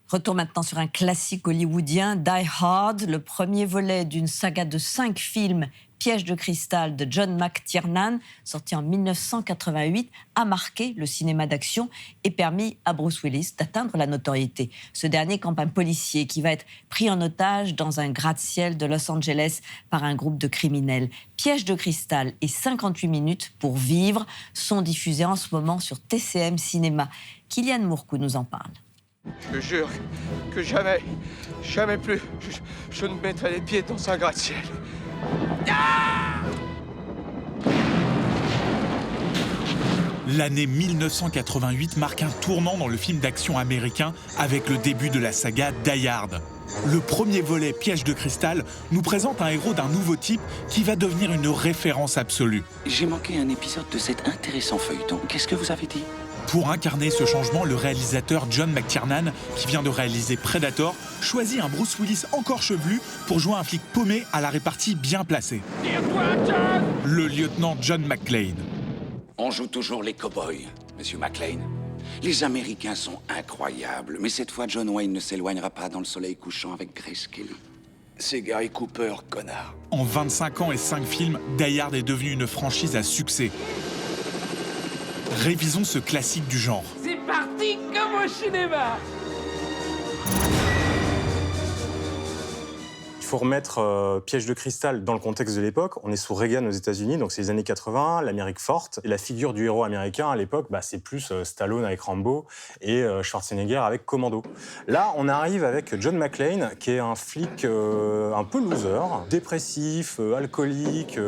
Retour maintenant sur un classique hollywoodien, Die Hard, le premier volet d'une saga de 5 films, Piège de cristal de John McTiernan, sorti en 1988, a marqué le cinéma d'action et permis à Bruce Willis d'atteindre la notoriété. Ce dernier campe un policier qui va être pris en otage dans un gratte-ciel de Los Angeles par un groupe de criminels. Piège de cristal et 58 minutes pour vivre sont diffusés en ce moment sur TCM Cinéma. Kylian Mourcou nous en parle. Je jure que jamais plus, je ne mettrai les pieds dans un gratte-ciel. L'année 1988 marque un tournant dans le film d'action américain avec le début de la saga Die Hard. Le premier volet, Piège de cristal, nous présente un héros d'un nouveau type qui va devenir une référence absolue. J'ai manqué un épisode de cet intéressant feuilleton. Qu'est-ce que vous avez dit ? Pour incarner ce changement, le réalisateur John McTiernan, qui vient de réaliser Predator, choisit un Bruce Willis encore chevelu pour jouer un flic paumé à la répartie bien placée. Le lieutenant John McClane. On joue toujours les cow-boys, monsieur McClane. Les Américains sont incroyables, mais cette fois, John Wayne ne s'éloignera pas dans le soleil couchant avec Grace Kelly. C'est Gary Cooper, connard. En 25 ans et 5 films, Die Hard est devenu une franchise à succès. Révisons ce classique du genre. C'est parti comme au cinéma. Il faut remettre Piège de cristal dans le contexte de l'époque. On est sous Reagan aux États-Unis, donc c'est les années 80, l'Amérique forte. Et la figure du héros américain à l'époque, c'est plus Stallone avec Rambo et Schwarzenegger avec Commando. Là, on arrive avec John McClane, qui est un flic un peu loser, dépressif, alcoolique,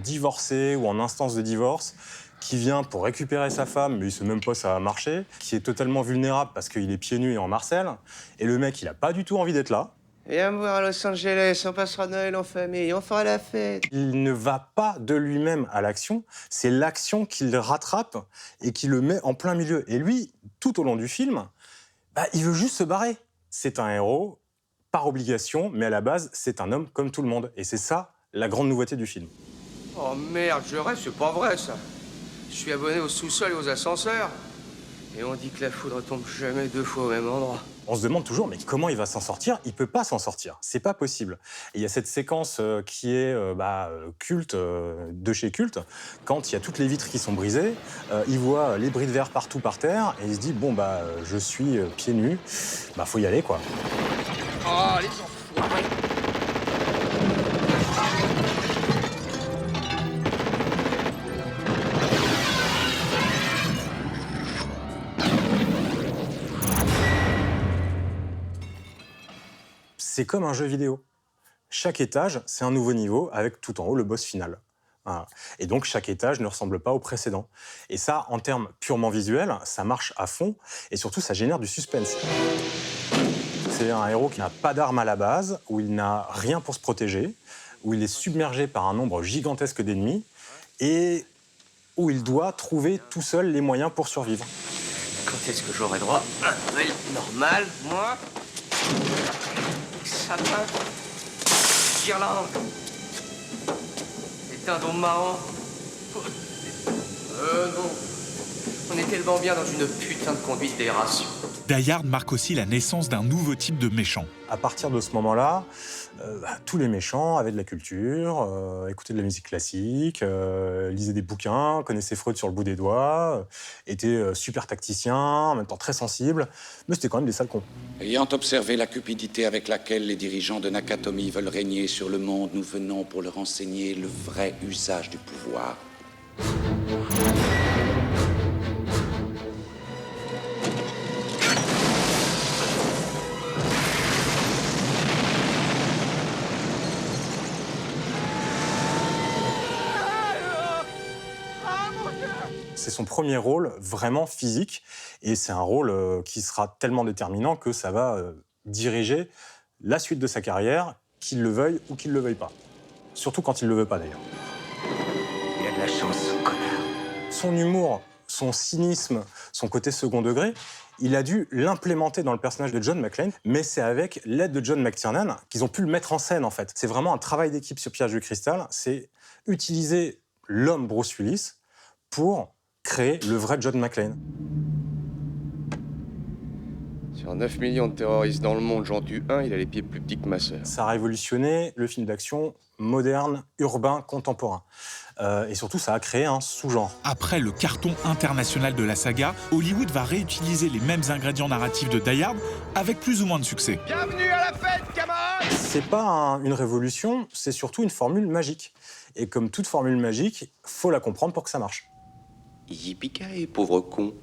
divorcé ou en instance de divorce, qui vient pour récupérer sa femme, mais il sait même pas si ça va marcher, qui est totalement vulnérable parce qu'il est pieds nus et en marcel. Et le mec, il a pas du tout envie d'être là. Viens me voir à Los Angeles, on passera Noël en famille, on fera la fête. Il ne va pas de lui-même à l'action, c'est l'action qui le rattrape et qui le met en plein milieu. Et lui, tout au long du film, il veut juste se barrer. C'est un héros, par obligation, mais à la base, c'est un homme comme tout le monde. Et c'est ça, la grande nouveauté du film. Oh merde, je rêve, c'est pas vrai ça. Je suis abonné au sous-sol et aux ascenseurs. Et on dit que la foudre tombe jamais 2 fois au même endroit. On se demande toujours, mais comment il va s'en sortir ? Il peut pas s'en sortir, c'est pas possible. Et il y a cette séquence qui est culte, de chez culte, quand il y a toutes les vitres qui sont brisées, il voit les bris de verre partout par terre, et il se dit, je suis pieds nus, faut y aller, quoi. Oh, les enfoirés! C'est comme un jeu vidéo. Chaque étage, c'est un nouveau niveau, avec tout en haut le boss final. Voilà. Et donc, chaque étage ne ressemble pas au précédent. Et ça, en termes purement visuels, ça marche à fond, et surtout, ça génère du suspense. C'est un héros qui n'a pas d'arme à la base, où il n'a rien pour se protéger, où il est submergé par un nombre gigantesque d'ennemis, et où il doit trouver tout seul les moyens pour survivre. Quand est-ce que j'aurai droit à un Noël normal, moi? Sapin, guirlande, des dindons marrants. Non. On est tellement bien dans une putain de conduite d'aération. Die Hard marque aussi la naissance d'un nouveau type de méchant. À partir de ce moment-là, tous les méchants avaient de la culture, écoutaient de la musique classique, lisaient des bouquins, connaissaient Freud sur le bout des doigts, étaient super tacticiens, en même temps très sensibles, mais c'était quand même des sales cons. Ayant observé la cupidité avec laquelle les dirigeants de Nakatomi veulent régner sur le monde, nous venons pour leur enseigner le vrai usage du pouvoir. C'est son premier rôle vraiment physique, et c'est un rôle qui sera tellement déterminant que ça va diriger la suite de sa carrière, qu'il le veuille ou qu'il le veuille pas. Surtout quand il le veut pas, d'ailleurs. Il y a de la chance, ce connard. Son humour, son cynisme, son côté second degré, il a dû l'implémenter dans le personnage de John McClane, mais c'est avec l'aide de John McTiernan qu'ils ont pu le mettre en scène, en fait. C'est vraiment un travail d'équipe sur Piège de cristal, c'est utiliser l'homme Bruce Willis pour créer le vrai John McClane. Sur 9 millions de terroristes dans le monde, j'en tue un, il a les pieds plus petits que ma sœur. Ça a révolutionné le film d'action moderne, urbain, contemporain. Et surtout, ça a créé un sous-genre. Après le carton international de la saga, Hollywood va réutiliser les mêmes ingrédients narratifs de Die Hard avec plus ou moins de succès. Bienvenue à la fête, camarades! C'est pas une révolution, c'est surtout une formule magique. Et comme toute formule magique, faut la comprendre pour que ça marche. Yippee-ki-yay, pauvre con.